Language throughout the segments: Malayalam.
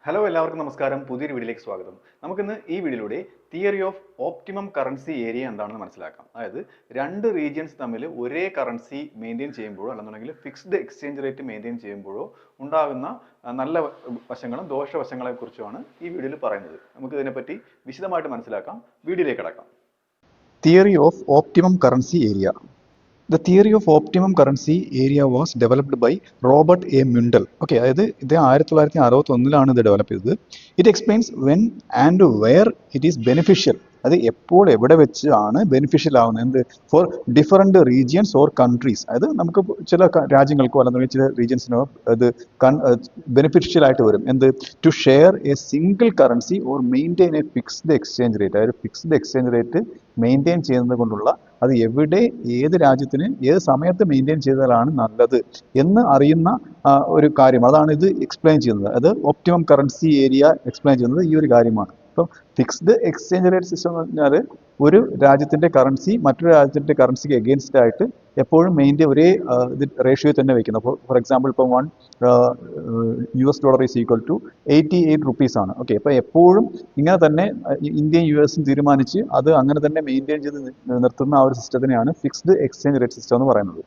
ഹലോ എല്ലാവർക്കും നമസ്കാരം. പുതിയൊരു വീഡിയോയിലേക്ക് സ്വാഗതം. നമുക്കിന്ന് ഈ വീഡിയോയിലൂടെ theory of optimum currency area എന്താണെന്ന് മനസ്സിലാക്കാം. അതായത് രണ്ട് റീജിയൻസ് തമ്മിൽ ഒരേ കറൻസി മെയിൻറ്റെയിൻ ചെയ്യുമ്പോഴോ അല്ലെന്നുണ്ടെങ്കിൽ ഫിക്സ്ഡ് എക്സ്ചേഞ്ച് റേറ്റ് മെയിൻറ്റെയിൻ ചെയ്യുമ്പോഴോ ഉണ്ടാകുന്ന നല്ല വശങ്ങളും ദോഷവശങ്ങളെ കുറിച്ചുമാണ് ഈ വീഡിയോയിൽ പറയുന്നത്. നമുക്ക് ഇതിനെപ്പറ്റി വിശദമായിട്ട് മനസ്സിലാക്കാം. വീഡിയോയിലേക്ക് കടക്കാം. Theory of optimum currency area. The theory of optimum currency area was developed by Robert A. Mundell. Okay, അതായത് ഇത് 1961 ഇത് ഡെവലപ്പ് ചെയ്തത്. It explains when and where it is beneficial. അത് എപ്പോൾ എവിടെ വെച്ച് ആണ് ബെനിഫിഷ്യൽ ആവുന്നത്, എന്ത് for different regions or countries. അതായത് നമുക്ക് ചില രാജ്യങ്ങൾക്കോ അല്ലെങ്കിൽ ചില റീജിയൻസിനോ അത് ബെനിഫിഷ്യൽ ആയിട്ട് വരും. എന്ത് to share a single currency or maintain a fixed exchange rate. അതായത് ഫിക്സ്ഡ് എക്സ്ചേഞ്ച് റേറ്റ് മെയിൻറ്റെയിൻ ചെയ്യുന്നത് കൊണ്ടുള്ള അത് എവിടെ ഏത് രാജ്യത്തിന് ഏത് സമയത്ത് മെയിൻറ്റെയിൻ ചെയ്താലാണ് നല്ലത് എന്ന് അറിയുന്ന ഒരു കാര്യം. അതാണ് ഇത് എക്സ്പ്ലെയിൻ ചെയ്യുന്നത്. അത് ഓപ്റ്റിമം കറൻസി ഏരിയ എക്സ്പ്ലെയിൻ ചെയ്യുന്നത് ഈ ഒരു കാര്യമാണ്. ഇപ്പം ഫിക്സ്ഡ് എക്സ്ചേഞ്ച് റേറ്റ് സിസ്റ്റം എന്ന് പറഞ്ഞാൽ ഒരു രാജ്യത്തിൻ്റെ കറൻസി മറ്റൊരു രാജ്യത്തിൻ്റെ കറൻസിക്ക് എഗെയിൻസ്റ്റ് ആയിട്ട് എപ്പോഴും ഒരേ റേഷ്യോ തന്നെ വയ്ക്കുന്നത്. ഫോർ എക്സാമ്പിൾ ഇപ്പം $1 ഈസ് ഈക്വൽ ടു 88 റുപ്പീസ് ആണ്. ഓക്കെ, അപ്പോൾ എപ്പോഴും ഇങ്ങനെ തന്നെ ഇന്ത്യയും US തീരുമാനിച്ച് അത് അങ്ങനെ തന്നെ മെയിൻറ്റെയിൻ ചെയ്ത് നിർത്തുന്ന ആ ഒരു സിസ്റ്റത്തിനെയാണ് ഫിക്സ്ഡ് എക്സ്ചേഞ്ച് റേറ്റ് സിസ്റ്റം എന്ന് പറയുന്നത്.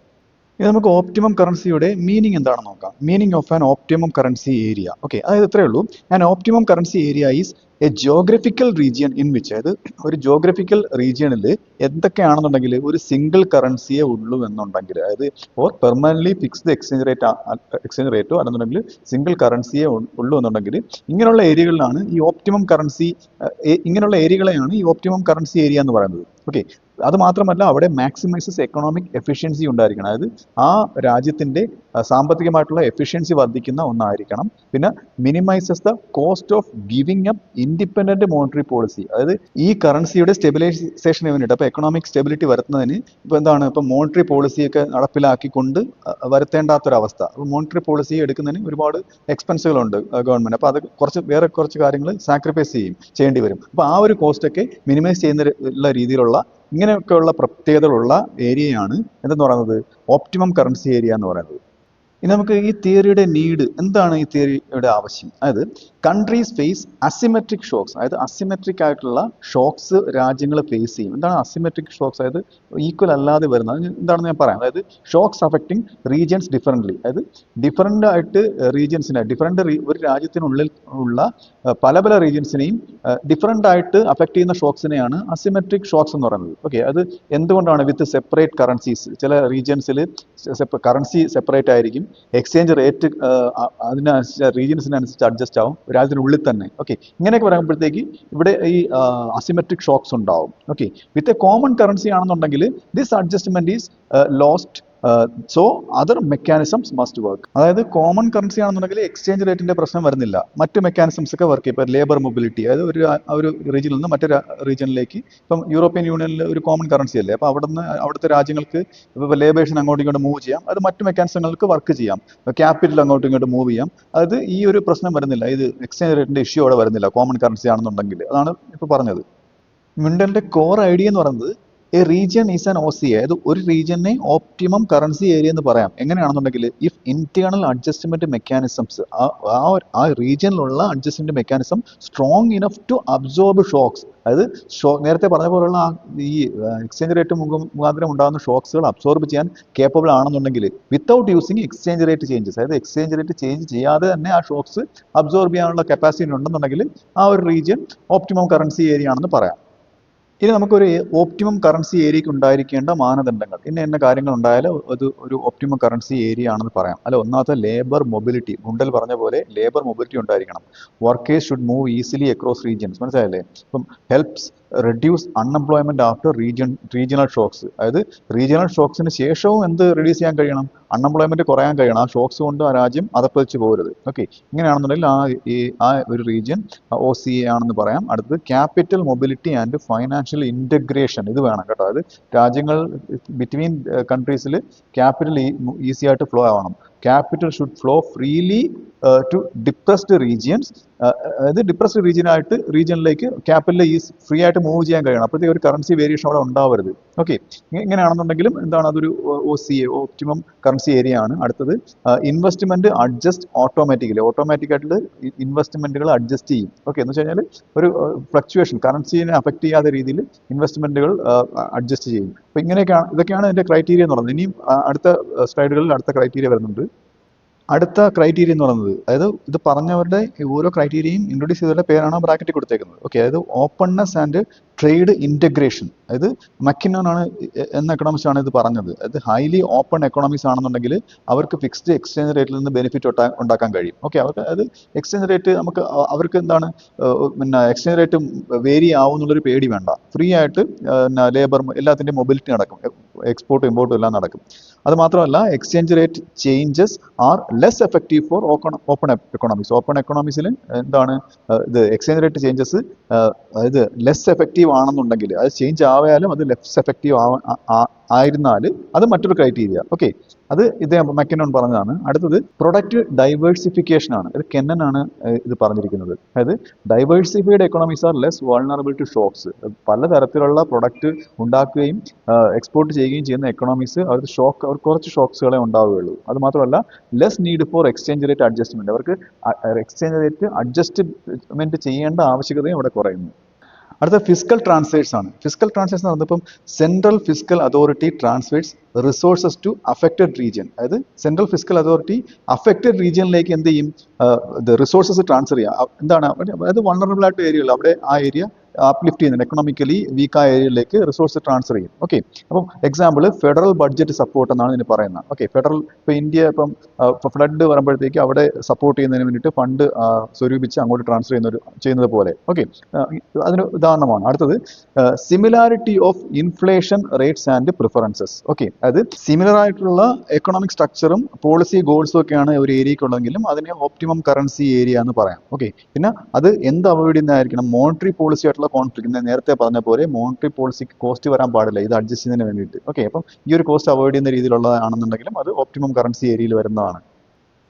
ഇനി നമുക്ക് ഓപ്റ്റിമം കറൻസിയുടെ മീനിങ് എന്താണെന്ന് നോക്കാം. Meaning of an optimum currency area. Okay, അതായത് ഇത്രയേ ഉള്ളൂ. An optimum currency area is A geographical region in which, അതായത് ഒരു ജോഗ്രഫിക്കൽ റീജിയണിൽ എന്തൊക്കെയാണെന്നുണ്ടെങ്കിൽ ഒരു സിംഗിൾ കറൻസിയെ ഉള്ളൂ എന്നുണ്ടെങ്കിൽ, അതായത് ഓർ പെർമനൻ്റ്ലി ഫിക്സ്ഡ് എക്സ്ചേഞ്ച് റേറ്റോ അല്ലെന്നുണ്ടെങ്കിൽ സിംഗിൾ കറൻസിയെ ഉള്ളൂ എന്നുണ്ടെങ്കിൽ ഇങ്ങനെയുള്ള ഏരിയകളിലാണ് ഈ ഓപ്റ്റിമം കറൻസി ഇങ്ങനെയുള്ള ഏരിയകളെയാണ് ഈ ഓപ്റ്റിമം കറൻസി ഏരിയ എന്ന് പറയുന്നത്. ഓക്കെ, അത് മാത്രമല്ല അവിടെ മാക്സിമൈസസ് എക്കണോമിക് എഫിഷ്യൻസി ഉണ്ടായിരിക്കണം. അതായത് ആ രാജ്യത്തിൻ്റെ സാമ്പത്തികമായിട്ടുള്ള എഫിഷ്യൻസി വർദ്ധിക്കുന്ന ഒന്നായിരിക്കണം. പിന്നെ minimises the cost of giving up independent monetary policy. അതായത് ഈ കറൻസിയുടെ സ്റ്റെബിലൈസേഷന് വേണ്ടിയിട്ട്, അപ്പോൾ എക്കണോമിക് സ്റ്റെബിലിറ്റി വരുത്തുന്നതിന് ഇപ്പോൾ മോണിറ്ററി പോളിസിയൊക്കെ നടപ്പിലാക്കിക്കൊണ്ട് വരുത്തേണ്ടാത്തൊരവസ്ഥ. അപ്പോൾ മോണിറ്ററി പോളിസി എടുക്കുന്നതിന് ഒരുപാട് എക്സ്പെൻസുകളുണ്ട് ഗവൺമെൻറ്. അപ്പോൾ അത് കുറച്ച് കാര്യങ്ങൾ സാക്രിഫൈസ് ചെയ്യേണ്ടി വരും. അപ്പോൾ ആ ഒരു കോസ്റ്റൊക്കെ മിനിമൈസ് ചെയ്യുന്ന രീതിയിലുള്ള ഇങ്ങനെയൊക്കെയുള്ള പ്രത്യേകതകളുള്ള ഏരിയയാണ് എന്തെന്ന് പറയുന്നത് ഓപ്റ്റിമം കറൻസി ഏരിയ എന്ന് പറയുന്നത്. ഇനി നമുക്ക് ഈ തിയറിയുടെ നീഡ് എന്താണ്, ഈ തിയറിയുടെ ആവശ്യം. അതായത് കൺട്രീസ് ഫേസ് അസിമെട്രിക് ഷോക്സ്. അതായത് അസിമെട്രിക് ആയിട്ടുള്ള ഷോക്സ് രാജ്യങ്ങൾ ഫേസ് ചെയ്യും. എന്താണ് അസിമെട്രിക് ഷോക്സ്? അതായത് ഈക്വൽ അല്ലാതെ വരുന്നത് എന്താണെന്ന് ഞാൻ പറയാം. അതായത് ഷോക്സ് അഫക്റ്റിംഗ് റീജിയൻസ് ഡിഫറൻ്റ്ലി. അതായത് ഡിഫറൻ്റ് ആയിട്ട് റീജിയൻസിനെ ഒരു രാജ്യത്തിനുള്ളിൽ ഉള്ള പല റീജിയൻസിനെയും ഡിഫറൻ്റ് ആയിട്ട് അഫക്റ്റ് ചെയ്യുന്ന ഷോക്സിനെയാണ് അസിമെട്രിക് ഷോക്സ് എന്ന് പറയുന്നത്. ഓക്കെ, അത് എന്തുകൊണ്ടാണ്? വിത്ത് സെപ്പറേറ്റ് കറൻസീസ്. ചില റീജിയൻസിൽ കറൻസി സെപ്പറേറ്റ് ആയിരിക്കും, എക്സ്ചേഞ്ച് റേറ്റ് അതിനനുസരിച്ച് റീജിയൻസിനനുസരിച്ച് അഡ്ജസ്റ്റ് ആവും രാജ്യത്തിനുള്ളിൽ തന്നെ. ഓക്കെ, ഇങ്ങനെയൊക്കെ പറയുമ്പോഴത്തേക്ക് ഇവിടെ ഈ അസിമെട്രിക് ഷോക്സ് ഉണ്ടാവും. Okay, with a common currency ആണെന്നുണ്ടെങ്കിൽ this adjustment is lost. So other mechanisms must work. അതായത് കോമൺ കറൻസി ആണെന്നുണ്ടെങ്കിൽ എക്സ്ചേഞ്ച് റേറ്റിന്റെ പ്രശ്നം വരുന്നില്ല, മറ്റ് മെക്കാനിസംസ് ഒക്കെ വർക്ക് ചെയ്യും. ഇപ്പോൾ ലേബർ മൊബിലിറ്റി, അതായത് ഒരു റീജിയനിൽ നിന്ന് മറ്റൊരു റീജിയനിലേക്ക്, ഇപ്പം യൂറോപ്യൻ യൂണിയനിൽ ഒരു കോമൺ കറൻസി അല്ലേ, അപ്പോൾ അവിടുത്തെ രാജ്യങ്ങൾക്ക് ഇപ്പോൾ ലേബേഴ്സിന് അങ്ങോട്ടും ഇങ്ങോട്ട് മൂവ് ചെയ്യാം, അത് മറ്റു മെക്കാനിസങ്ങൾക്ക് വർക്ക് ചെയ്യാം, ക്യാപിറ്റൽ അങ്ങോട്ടും ഇങ്ങോട്ട് മൂവ് ചെയ്യാം. അത് ഈ ഒരു പ്രശ്നം വരുന്നില്ല, ഇത് എക്സ്ചേഞ്ച് റേറ്റിന്റെ ഇഷ്യൂ അവിടെ വരുന്നില്ല കോമൺ കറൻസി ആണെന്നുണ്ടെങ്കിൽ. അതാണ് ഇപ്പോൾ പറഞ്ഞത്. മിണ്ടലിന്റെ കോർ ഐഡിയ എന്ന് പറയുന്നത് a region is an OCA. അതായത് ഒരു റീജിയനെ ഓപ്റ്റിമം കറൻസി ഏരിയ എന്ന് പറയാം. എങ്ങനെയാണെന്നുണ്ടെങ്കിൽ ഇഫ് ഇന്റേണൽ അഡ്ജസ്റ്റ്മെന്റ് മെക്കാനിസംസ്, ആ റീജിയനിലുള്ള adjustment mechanism strong enough to absorb shocks. അതായത് നേരത്തെ പറഞ്ഞ പോലുള്ള ഈ എക്സ്ചേഞ്ച് റേറ്റ് മുഖാന്തരം ഉണ്ടാകുന്ന ഷോക്സുകൾ അബ്സോർബ് ചെയ്യാൻ കേപ്പബിൾ ആണെന്നുണ്ടെങ്കിൽ without using exchange rate changes, അതായത് എക്സ്ചേഞ്ച് റേറ്റ് ചേഞ്ച് ചെയ്യാതെ തന്നെ ആ ഷോക്സ് അബ്സോർബ് ചെയ്യാനുള്ള കപ്പാസിറ്റി ഉണ്ടെന്നുണ്ടെങ്കിൽ ആ ഒരു റീജിയൻ ഓപ്റ്റിമം കറൻസി ഏരിയ ആണെന്ന് പറയാം. ഇനി നമുക്കൊരു ഓപ്റ്റിമം കറൻസി ഏരിയക്ക് ഉണ്ടായിരിക്കേണ്ട മാനദണ്ഡങ്ങൾ, ഇന്ന കാര്യങ്ങൾ ഉണ്ടായാലും അത് ഒരു ഓപ്റ്റിമം കറൻസി ഏരിയ ആണെന്ന് പറയാം. അല്ല, ഒന്നാമത്തെ ലേബർ മൊബിലിറ്റി. മുണ്ടൽ പറഞ്ഞ പോലെ ലേബർ മൊബിലിറ്റി ഉണ്ടായിരിക്കണം. Workers should move easily across regions. മനസ്സിലായല്ലേ? ഇപ്പം helps reduce unemployment after regional shocks. അതായത് റീജിയണൽ ഷോക്സിന് ശേഷവും എന്ത് റെഡ്യൂസ് ചെയ്യാൻ കഴിയണം? അൺഎംപ്ലോയ്മെന്റ് കുറയാൻ കഴിയണം. ആ ഷോക്സ് കൊണ്ട് ആ രാജ്യം അതപ്പതിച്ച് പോകരുത്. ഓക്കെ, ഇങ്ങനെയാണെന്നുണ്ടെങ്കിൽ ആ ഒരു റീജിയൻ OCA ആണെന്ന് പറയാം. അടുത്തത് capital mobility and financial integration. ഇത് വേണം കേട്ടോ. അതായത് രാജ്യങ്ങൾ ബിറ്റ്വീൻ കൺട്രീസിൽ ക്യാപിറ്റൽ ഈസി ആയിട്ട് ഫ്ലോ ആവണം. Capital should flow freely to depressed regions. അതായത് ഡിപ്രസ്ഡ് റീജിയനിലേക്ക് ക്യാപിറ്റൽ ഈ ഫ്രീ ആയിട്ട് മൂവ് ചെയ്യാൻ കഴിയണം. അപ്പോഴത്തേക്ക് ഒരു കറൻസി വേരിയേഷൻ അവിടെ ഉണ്ടാവരുത്. ഓക്കെ, ഇങ്ങനെയാണെന്നുണ്ടെങ്കിലും എന്താണ് അതൊരു OCA, ഓപ്റ്റിമം കറൻസി ഏരിയ ആണ്. അടുത്തത് ഇൻവെസ്റ്റ്മെന്റ് അഡ്ജസ്റ്റ് ഓട്ടോമാറ്റിക്കായിട്ട് ഇൻവെസ്റ്റ്മെന്റുകൾ അഡ്ജസ്റ്റ് ചെയ്യും. ഓക്കെ, എന്ന് വെച്ച് കഴിഞ്ഞാൽ ഒരു ഫ്ലക്ച്വേഷൻ കറൻസിനെ അഫക്റ്റ് ചെയ്യാത്ത രീതിയിൽ ഇൻവെസ്റ്റ്മെന്റുകൾ അഡ്ജസ്റ്റ് ചെയ്യും. അപ്പോൾ ഇതൊക്കെയാണ് ഇതിന്റെ ക്രൈറ്റീരിയ എന്ന് പറയുന്നത്. ഇനിയും അടുത്ത സ്ലൈഡുകളിൽ അടുത്ത ക്രൈറ്റീരിയ വരുന്നുണ്ട്. അടുത്ത ക്രൈറ്റീരിയ എന്ന് പറയുന്നത്, അതായത് ഇത് പറഞ്ഞവരുടെ ഓരോ ക്രൈറ്റീരിയയും ഇൻട്രൊഡ്യൂസ് ചെയ്തവരുടെ പേരാണ് ബ്രാക്കറ്റിൽ കൊടുത്തേക്കുന്നത്. ഓക്കെ, അതായത് ഓപ്പൺനെസ് ആൻഡ് ട്രേഡ് ഇൻറ്റഗ്രേഷൻ. അതായത് മക്കിനോൺ ആണ് എന്ന എക്കണോമിസ്റ്റ് ആണ് ഇത് പറഞ്ഞത്. അതായത് ഹൈലി ഓപ്പൺ എക്കണോമീസ് ആണെന്നുണ്ടെങ്കിൽ അവർക്ക് ഫിക്സ്ഡ് എക്സ്ചേഞ്ച് റേറ്റിൽ നിന്ന് ബെനിഫിറ്റ് ഉണ്ടാക്കാൻ കഴിയും. ഓക്കെ, അവർക്ക് അതായത് എക്സ്ചേഞ്ച് റേറ്റ് അവർക്ക് എന്താണ് പിന്നെ എക്സ്ചേഞ്ച് റേറ്റ് വേരി ആവും എന്നുള്ളൊരു പേടി വേണ്ട. ഫ്രീ ആയിട്ട് ലേബർ എല്ലാത്തിൻ്റെയും മൊബിലിറ്റി നടക്കും, എക്സ്പോർട്ടും ഇമ്പോർട്ടും എല്ലാം നടക്കും. അത് മാത്രമല്ല exchange rate changes are less effective for open economies. Open എക്കണോമീസിൽ എന്താണ് ഇത് എക്സ്ചേഞ്ച് റേറ്റ് ചേഞ്ചസ് അതായത് ലെസ് എഫക്റ്റീവ് ആണെന്നുണ്ടെങ്കിൽ, അത് ചേഞ്ച് ആവാലും അത് ലെസ് എഫക്റ്റീവ് ആയിരുന്നാൽ അത് മറ്റൊരു ക്രൈറ്റീരിയ. ഓക്കെ, അത് മക്കിനോൺ പറഞ്ഞതാണ്. അടുത്തത് പ്രൊഡക്റ്റ് ഡൈവേഴ്സിഫിക്കേഷൻ ആണ്. ഇത് കെന്നനാണ് ഇത് പറഞ്ഞിരിക്കുന്നത്. അതായത് diversified economies are less vulnerable to shocks. പലതരത്തിലുള്ള പ്രൊഡക്റ്റ് ഉണ്ടാക്കുകയും എക്സ്പോർട്ട് ചെയ്യുകയും ചെയ്യുന്ന എക്കണോമീസ് അവർക്ക് കുറച്ച് ഷോക്സുകളെ ഉണ്ടാവുകയുള്ളൂ. അത് മാത്രമല്ല less need for exchange rate adjustment. അവർക്ക് എക്സ്ചേഞ്ച് റേറ്റ് അഡ്ജസ്റ്റ്മെന്റ് ചെയ്യേണ്ട ആവശ്യകതയും അവിടെ കുറയുന്നു. അടുത്ത ഫിസ്ക്കൽ ട്രാൻസ്ഫേഴ്സ് ആണ്. ഫിസ്ക്കൽ ട്രാൻസ്ഫേഴ്സ് എന്ന് പറയുമ്പോൾ central fiscal authority transfers resources to affected region. അതായത് സെൻട്രൽ ഫിസ്ക്കൽ അതോറിറ്റി അഫക്റ്റഡ് റീജിയനിലേക്ക് എന്ത് ചെയ്യും, റിസോഴ്സസ് ട്രാൻസ്ഫർ ചെയ്യുക. എന്താണ്, അതായത് വൾണറബിൾ ആയിട്ട് ഏരിയകൾ അവിടെ ആ ഏരിയ അപ്ലിഫ്റ്റ് ചെയ്യുന്നുണ്ട്, എക്കണോമിക്കലി വീക്കായ ഏരിയയിലേക്ക് റിസോഴ്സ് ട്രാൻസ്ഫർ ചെയ്യും. ഓക്കെ, അപ്പം എക്സാമ്പിൾ ഫെഡറൽ ബഡ്ജറ്റ് സപ്പോർട്ട് എന്നാണ് ഇതിന് പറയുന്നത്. ഓക്കെ, ഇപ്പോൾ ഇന്ത്യ ഫ്ലഡ് വരുമ്പോഴത്തേക്ക് അവിടെ സപ്പോർട്ട് ചെയ്യുന്നതിന് വേണ്ടിയിട്ട് ഫണ്ട് സ്വരൂപിച്ച് അങ്ങോട്ട് ട്രാൻസ്ഫർ ചെയ്യുന്നത് പോലെ. ഓക്കെ, അതിന് ഉദാഹരണമാണ്. അടുത്തത് similarity of inflation rates and preferences. Okay, അതായത് സിമിലർ ആയിട്ടുള്ള എക്കണോമിക് സ്ട്രക്ചറും പോളിസി ഗോൾസും ഒക്കെയാണ് ഒരു ഏരിയക്കുള്ളെങ്കിലും അതിനെ ഓപ്റ്റിമം കറൻസി ഏരിയ എന്ന് പറയാം. ഓക്കെ, പിന്നെ അത് എന്ത് അവോയ്ഡ് ചെയ്യുന്നതായിരിക്കണം, മോണിറ്ററി പോളിസി ആയിട്ടുള്ള കോൺഫ്ലിക്റ്റ്. നേരത്തെ പറഞ്ഞ പോലെ മോണിറ്ററി പോളിസിക്ക് കോസ്റ്റ് വരാൻ പാടില്ല, ഇത് അഡ്ജസ്റ്റ് ചെയ്യുന്നതിന് വേണ്ടിയിട്ട്. ഓക്കെ, അപ്പം ഈ ഒരു കോസ്റ്റ് അവോയ്ഡ് ചെയ്യുന്ന രീതിയിലുള്ളതാണെന്നുണ്ടെങ്കിലും അത് ഓപ്റ്റിമം കറൻസി ഏരിയയിൽ വരുന്നതാണ്.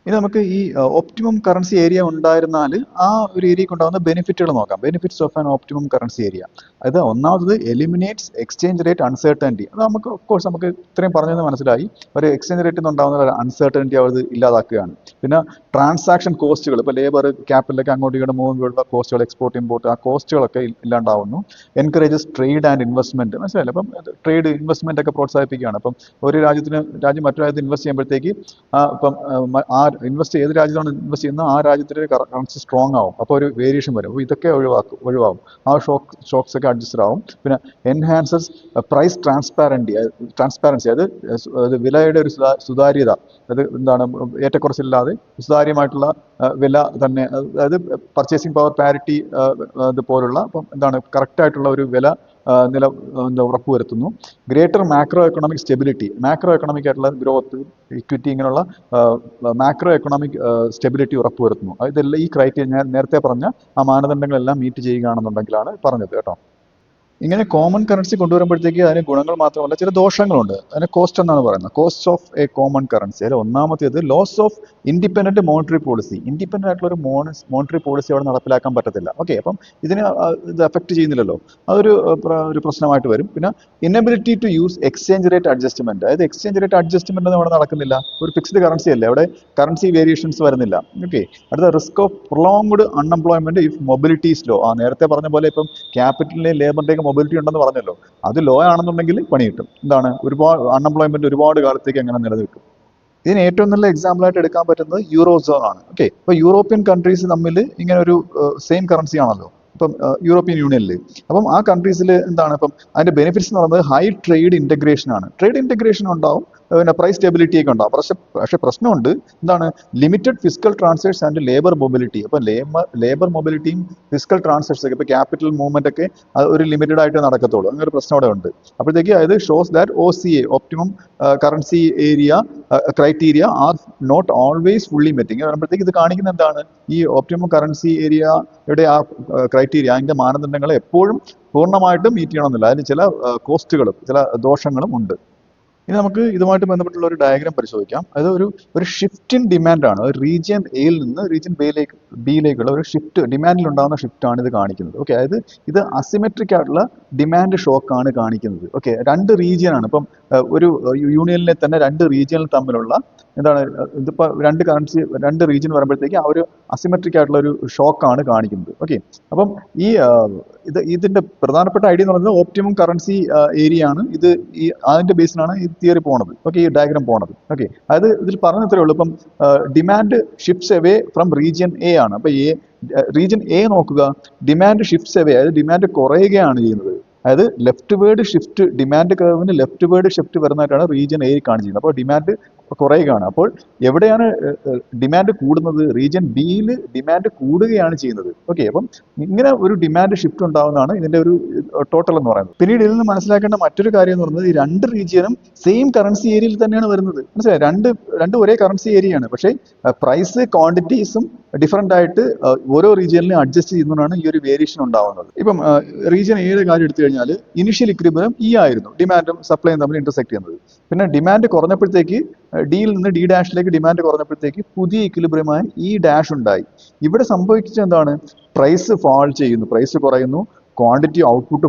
ഇനി നമുക്ക് ഈ ഓപ്റ്റിമം കറൻസി ഏരിയ ഉണ്ടായിരുന്നാൽ ആ ഒരു ഏരിയക്ക് ഉണ്ടാകുന്ന ബെനിഫിറ്റുകൾ നോക്കാം. Benefits of an optimum currency area. അത് ഒന്നാമത് എലിമിനേറ്റ്സ് എക്സ്ചേഞ്ച് റേറ്റ് അൺസർട്ടനിറ്റി. അത് നമുക്ക് ഇത്രയും പറഞ്ഞത് മനസ്സിലായി. ഒരു എക്സ്ചേഞ്ച് റേറ്റിൽ നിന്നുണ്ടാകുന്ന ഒരു അൺസർട്ടനിറ്റി അത് ഇല്ലാതാക്കുകയാണ്. പിന്നെ ട്രാൻസാക്ഷൻ കോസ്റ്റുകൾ, ഇപ്പോൾ ലേബർ ക്യാപിറ്റലൊക്കെ അങ്ങോട്ടും ഇങ്ങോട്ടും മൂവിലുള്ള കോസ്റ്റുകൾ, എക്സ്പോർട്ട് ഇമ്പോർട്ട്, ആ കോസ്റ്റുകളൊക്കെ ഇല്ലാണ്ടാവുന്നു. Encourages trade and investment. മനസ്സിലായില്ല, അപ്പം ട്രേഡ് ഇൻവെസ്റ്റ്മെന്റ് ഒക്കെ പ്രോത്സാഹിപ്പിക്കുകയാണ്. അപ്പം ഒരു രാജ്യം മറ്റു രാജ്യത്ത് ഇൻവെസ്റ്റ് ചെയ്യുമ്പോഴത്തേക്ക് ഇപ്പം ഏത് രാജ്യത്താണ് ഇൻവെസ്റ്റ് ചെയ്യുന്നത് ആ രാജ്യത്തിൻ്റെ കറൻസി സ്ട്രോങ് ആവും. അപ്പോൾ ഒരു വേരിയേഷൻ വരും. അപ്പോൾ ഇതൊക്കെ ഒഴിവാകും. ആ ഷോക്സ് ഒക്കെ അഡ്ജസ്റ്റ് ആവും. പിന്നെ എൻഹാൻസസ് പ്രൈസ് ട്രാൻസ്പാരൻസി. അത് വിലയുടെ ഒരു സുതാര്യത. അത് എന്താണ്, ഏറ്റക്കുറച്ചില്ലാതെ സുതാര്യമായിട്ടുള്ള വില തന്നെ, അതായത് പർച്ചേസിംഗ് പവർ പാരിറ്റി പോലുള്ള എന്താണ് കറക്റ്റായിട്ടുള്ള ഒരു വില ഉറപ്പുവരുത്തുന്നു. Greater macro economic stability. Macro economic ആയിട്ടുള്ള ഗ്രോത്ത്, ഇക്വിറ്റി, ഇങ്ങനെയുള്ള മാക്രോ എക്കണോമിക് സ്റ്റെബിലിറ്റി ഉറപ്പുവരുത്തുന്നു. ഇതെല്ലാം ഈ ക്രൈറ്റീരിയ ഞാൻ നേരത്തെ പറഞ്ഞ ആ മാനദണ്ഡങ്ങളെല്ലാം മീറ്റ് ചെയ്യുകയാണെന്നുണ്ടെങ്കിലാണ് പറഞ്ഞത് കേട്ടോ. ഇങ്ങനെ കോമൺ കറൻസി കൊണ്ടുവരുമ്പോഴത്തേക്ക് അതിന് ഗുണങ്ങൾ മാത്രമല്ല ചില ദോഷങ്ങളുണ്ട്. അതിന് കോസ്റ്റ് എന്നാണ് പറയുന്നത്. Cost of a common currency. അതിൽ ഒന്നാമത്തേത് loss of independent monetary policy. Independent ആയിട്ടുള്ള ഒരു മോണിറ്ററി പോളിസി അവിടെ നടപ്പിലാക്കാൻ പറ്റത്തില്ല. ഓക്കെ, അപ്പം ഇത് എഫക്ട് ചെയ്യുന്നില്ലല്ലോ, അതൊരു പ്രശ്നമായിട്ട് വരും. പിന്നെ inability to use exchange rate adjustment. അതായത് എക്സ്ചേഞ്ച് റേറ്റ് അഡ്ജസ്റ്റ്മെന്റ് അവിടെ നടക്കുന്നില്ല. ഒരു ഫിക്സ്ഡ് കറൻസി അല്ലേ, അവിടെ കറൻസി വേരിയേഷൻസ് വരുന്നില്ല. ഓക്കെ, അടുത്ത risk of prolonged unemployment if mobility is low. നേരത്തെ പറഞ്ഞ പോലെ ഇപ്പം ക്യാപിറ്റലിന്റെയും ലേബറിന്റെയും മൊബിലിറ്റി ഉണ്ടെന്ന് പറഞ്ഞല്ലോ, അത് ലോ ആണെന്നുണ്ടെങ്കിൽ പണി കിട്ടും. എന്താണ്, ഒരുപാട് അൺഎംപ്ലോയ്മെന്റ് ഒരുപാട് കാലത്തേക്ക് അങ്ങനെ നിലനിൽക്കും. ഇതിന് ഏറ്റവും നല്ല എക്സാമ്പിൾ ആയിട്ട് എടുക്കാൻ പറ്റുന്നത് യൂറോ സോൺ ആണ്. ഓക്കെ, ഇപ്പോൾ യൂറോപ്യൻ കൺട്രീസ് തമ്മിൽ ഇങ്ങനെ ഒരു സെയിം കറൻസി ആണല്ലോ ഇപ്പം യൂറോപ്യൻ യൂണിയനിൽ. അപ്പം ആ കൺട്രീസിൽ എന്താണ് ഇപ്പം അതിന്റെ ബെനിഫിറ്റ്സ് എന്ന് പറയുന്നത് ഹൈ ട്രേഡ് ഇന്റഗ്രേഷൻ ആണ്. ട്രേഡ് ഇന്റഗ്രേഷൻ ഉണ്ടാവും, പിന്നെ പ്രൈസ് സ്റ്റെബിലിറ്റി ഒക്കെ ഉണ്ടാവും. പക്ഷെ പ്രശ്നമുണ്ട്, എന്താണ്, limited fiscal transfers and labour mobility. അപ്പം ലേബർ മൊബിലിറ്റിയും ഫിസ്ക്കൽ ട്രാൻസ്ഫേഴ്സ് ഒക്കെ, ഇപ്പോൾ ക്യാപിറ്റൽ മൂവ്മെന്റ് ഒക്കെ ഒരു ലിമിറ്റഡ് ആയിട്ട് നടക്കത്തുള്ളൂ. അങ്ങനെ ഒരു പ്രശ്നം അവിടെ ഉണ്ട്. അപ്പോഴത്തേക്ക് അത് shows that OCA optimum currency area criteria are not always fully meeting. വരുമ്പോഴത്തേക്ക് ഇത് കാണിക്കുന്ന എന്താണ്, ഈ ഓപ്റ്റിമം കറൻസി ഏരിയയുടെ ആ ക്രൈറ്റീരിയ, അതിന്റെ മാനദണ്ഡങ്ങൾ എപ്പോഴും പൂർണ്ണമായിട്ടും മീറ്റ് ചെയ്യണമെന്നില്ല. അതിന് ചില കോസ്റ്റുകളും ചില ദോഷങ്ങളും ഉണ്ട്. ഇനി നമുക്ക് ഇതുമായിട്ട് ബന്ധപ്പെട്ടുള്ള ഒരു ഡയഗ്രാം പരിശോധിക്കാം. അത് ഒരു ഷിഫ്റ്റ് ഇൻ ഡിമാൻഡ് ആണ്. ഒരു റീജിയൻ എയിൽ നിന്ന് റീജിയൻ ബിയിലേക്കുള്ള ഒരു ഷിഫ്റ്റ്, ഡിമാൻഡിൽ ഉണ്ടാകുന്ന ഷിഫ്റ്റ് ആണ് ഇത് കാണിക്കുന്നത്. ഓക്കെ, അതായത് ഇത് അസിമെട്രിക് ആയിട്ടുള്ള ഡിമാൻഡ് ഷോക്ക് ആണ് കാണിക്കുന്നത്. ഓക്കെ, രണ്ട് റീജിയൻ ആണ്. ഇപ്പം ഒരു യൂണിയനിലെ തന്നെ രണ്ട് റീജിയൻ തമ്മിലുള്ള എന്താണ്, ഇതിപ്പോൾ രണ്ട് റീജിയൻ വരുമ്പോഴത്തേക്ക് ആ ഒരു അസിമെട്രിക് ആയിട്ടുള്ള ഒരു ഷോക്കാണ് കാണിക്കുന്നത്. ഓക്കെ, അപ്പം ഈ ഇതിന്റെ പ്രധാനപ്പെട്ട ഐഡിയ എന്ന് പറയുന്നത് ഓപ്റ്റിമം കറൻസി ഏരിയ ആണ്. അതിന്റെ ബേസിലാണ് ഈ തിയറി പോണത്. ഓക്കെ, ഈ ഡയഗ്രാം പോണത്. ഓക്കെ, അതായത് ഇതിൽ പറഞ്ഞ ഇത്രയേ ഉള്ളൂ. ഇപ്പം demand shifts away from region A ആണ്. അപ്പൊ റീജിയൻ എ നോക്കുക, ഡിമാൻഡ് ഷിഫ്റ്റ്സ് എവേ, അതായത് ഡിമാൻഡ് കുറയുകയാണ് ചെയ്യുന്നത്. അതായത് ലെഫ്റ്റ് വേർഡ് ഷിഫ്റ്റ്, ഡിമാൻഡ് കർവിന് ലെഫ്റ്റ് വേർഡ് ഷിഫ്റ്റ് വരുന്നതായിട്ടാണ് റീജിയൻ എ കാണിച്ചിരുന്നത്. അപ്പോൾ ഡിമാൻഡ് കുറയുകയാണ്. അപ്പോൾ എവിടെയാണ് ഡിമാൻഡ് കൂടുന്നത്? റീജിയൻ ബിയിൽ ഡിമാൻഡ് കൂടുകയാണ് ചെയ്യുന്നത്. ഓക്കെ, അപ്പം ഇങ്ങനെ ഒരു ഡിമാൻഡ് ഷിഫ്റ്റ് ഉണ്ടാവുന്നതാണ് ഇതിന്റെ ഒരു ടോട്ടൽ എന്ന് പറയുന്നത്. പിന്നീട് ഇതിൽ നിന്ന് മനസ്സിലാക്കേണ്ട മറ്റൊരു കാര്യം എന്ന് പറയുന്നത്, ഈ രണ്ട് റീജിയനും സെയിം കറൻസി ഏരിയയിൽ തന്നെയാണ് വരുന്നത്. മനസ്സിലായി, രണ്ട് ഒരേ കറൻസി ഏരിയയാണ്. പക്ഷേ പ്രൈസ് ക്വാണ്ടിറ്റീസും ഡിഫറെന്റ് ആയിട്ട് ഓരോ റീജിയനിലും അഡ്ജസ്റ്റ് ചെയ്യുന്നതാണ് ഈ ഒരു വേരിയേഷൻ ഉണ്ടാവുന്നത്. ഇപ്പം റീജിയൻ എയുടെ കാര്യം എടുത്തു കഴിഞ്ഞാൽ ഇനിഷ്യൽ ഇക്വിലിബ്രിയം ഇ ആയിരുന്നു, ഡിമാൻഡും സപ്ലൈയും തമ്മിൽ ഇന്റർസെക്ട് ചെയ്യുന്നത്. പിന്നെ ഡിമാൻഡ് കുറഞ്ഞപ്പോഴത്തേക്ക് ഡിയിൽ നിന്ന് ഡി ഡാഷിലേക്ക് ഡിമാൻഡ് കുറഞ്ഞപ്പോഴത്തേക്ക് പുതിയ ഇക്വിലിബ്രിയമായി ഇ ഡാഷ് ഉണ്ടായി. ഇവിടെ സംഭവിച്ചത് എന്താണ്? പ്രൈസ് ഫാൾ ചെയ്യുന്നു, പ്രൈസ് കുറയുന്നു, ക്വാണ്ടിറ്റി ഔട്ട്പുട്ട്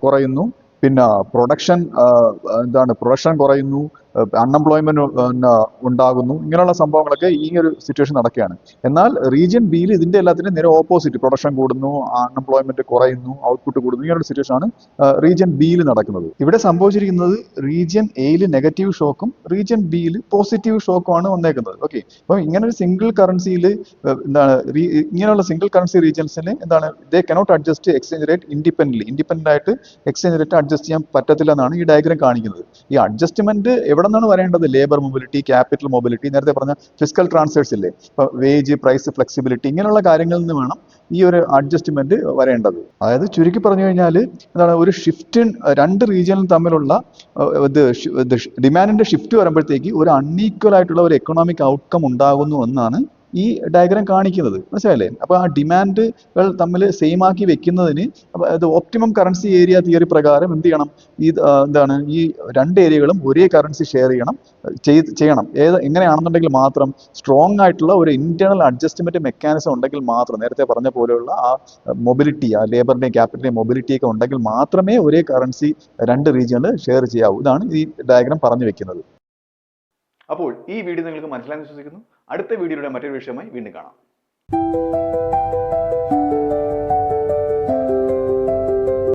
കുറയുന്നു, പിന്നെ പ്രൊഡക്ഷൻ കുറയുന്നു, അൺഎംപ്ലോയ്മെന്റ് ഉണ്ടാകുന്നു. ഇങ്ങനെയുള്ള സംഭവങ്ങളൊക്കെ ഈ ഒരു സിറ്റുവേഷൻ നടക്കുകയാണ്. എന്നാൽ റീജിയൻ ബിയിൽ ഇതിന്റെ എല്ലാത്തിനും നേരെ ഓപ്പോസിറ്റ്, പ്രൊഡക്ഷൻ കൂടുന്നു, അൺഎംപ്ലോയ്മെന്റ് കുറയുന്നു, ഔട്ട്പുട്ട് കൂടുന്നു. ഇങ്ങനൊരു സിറ്റുവേഷൻ ആണ് റീജിയൻ ബിയിൽ നടക്കുന്നത്. ഇവിടെ സംഭവിച്ചിരിക്കുന്നത് റീജിയൻ എയിൽ നെഗറ്റീവ് ഷോക്കും റീജിയൻ ബിയിൽ പോസിറ്റീവ് ഷോക്കും ആണ് വന്നേക്കുന്നത്. ഓക്കെ, അപ്പം ഇങ്ങനെ ഒരു സിംഗിൾ കറൻസിയിൽ ഇങ്ങനെയുള്ള സിംഗിൾ കറൻസി റീജിയൻസിന് they cannot adjust exchange rate independent ആയിട്ട് എക്സ്ചേഞ്ച് റേറ്റ് അഡ്ജസ്റ്റ് ചെയ്യാൻ പറ്റത്തില്ല എന്നാണ് ഈ ഡയഗ്രാം കാണിക്കുന്നത്. ഈ അഡ്ജസ്റ്റ്മെന്റ് എവിടെ നിന്നാണ് വരേണ്ടത്? ലേബർ മൊബിലിറ്റി, ക്യാപിറ്റൽ മൊബിലിറ്റി, നേരത്തെ പറഞ്ഞ ഫിസിക്കൽ ട്രാൻസ്ഫേഴ്സ് ഇല്ലേ, ഇപ്പൊ വേജ്, പ്രൈസ്, ഫ്ലെക്സിബിലിറ്റി, ഇങ്ങനെയുള്ള കാര്യങ്ങളിൽ നിന്ന് വേണം ഈ ഒരു അഡ്ജസ്റ്റ്മെന്റ് വരേണ്ടത്. അതായത് ചുരുക്കി പറഞ്ഞു കഴിഞ്ഞാൽ ഒരു ഷിഫ്റ്റ്, രണ്ട് റീജിയനും തമ്മിലുള്ള ഡിമാൻഡിന്റെ ഷിഫ്റ്റ് വരുമ്പോഴത്തേക്ക് ഒരു അൺഈക്വൽ ആയിട്ടുള്ള ഒരു എക്കണോമിക് ഔട്ട്കം ഉണ്ടാകുന്നു എന്നാണ് ഈ ഡയഗ്രാം കാണിക്കുന്നത്. മനസ്സിലായില്ലേ? അപ്പൊ ആ ഡിമാൻഡുകൾ തമ്മിൽ സെയിം ആക്കി വെക്കുന്നതിന് ഓപ്റ്റിമം കറൻസി ഏരിയ തിയറി പ്രകാരം എന്ത് ചെയ്യണം? ഈ രണ്ട് ഏരിയകളും ഒരേ കറൻസി ഷെയർ ചെയ്യണം. എങ്ങനെയാണെന്നുണ്ടെങ്കിൽ മാത്രം സ്ട്രോങ് ആയിട്ടുള്ള ഒരു ഇന്റേണൽ അഡ്ജസ്റ്റ്മെന്റ് മെക്കാനിസം ഉണ്ടെങ്കിൽ മാത്രം, നേരത്തെ പറഞ്ഞ പോലെയുള്ള ആ മൊബിലിറ്റി, ആ ലേബറിന്റെയും ക്യാപിറ്റലിന്റെയും മൊബിലിറ്റി ഒക്കെ ഉണ്ടെങ്കിൽ മാത്രമേ ഒരേ കറൻസി രണ്ട് റീജിയനിൽ ഷെയർ ചെയ്യാവൂ. ഇതാണ് ഈ ഡയഗ്രാം പറഞ്ഞു വെക്കുന്നത്. അപ്പോൾ ഈ വീഡിയോ നിങ്ങൾക്ക് മനസ്സിലായെന്ന് വിശ്വസിക്കുന്നു. അടുത്ത വീഡിയോയുടെ മറ്റൊരു വിഷയമായി വീണ്ടും കാണാം.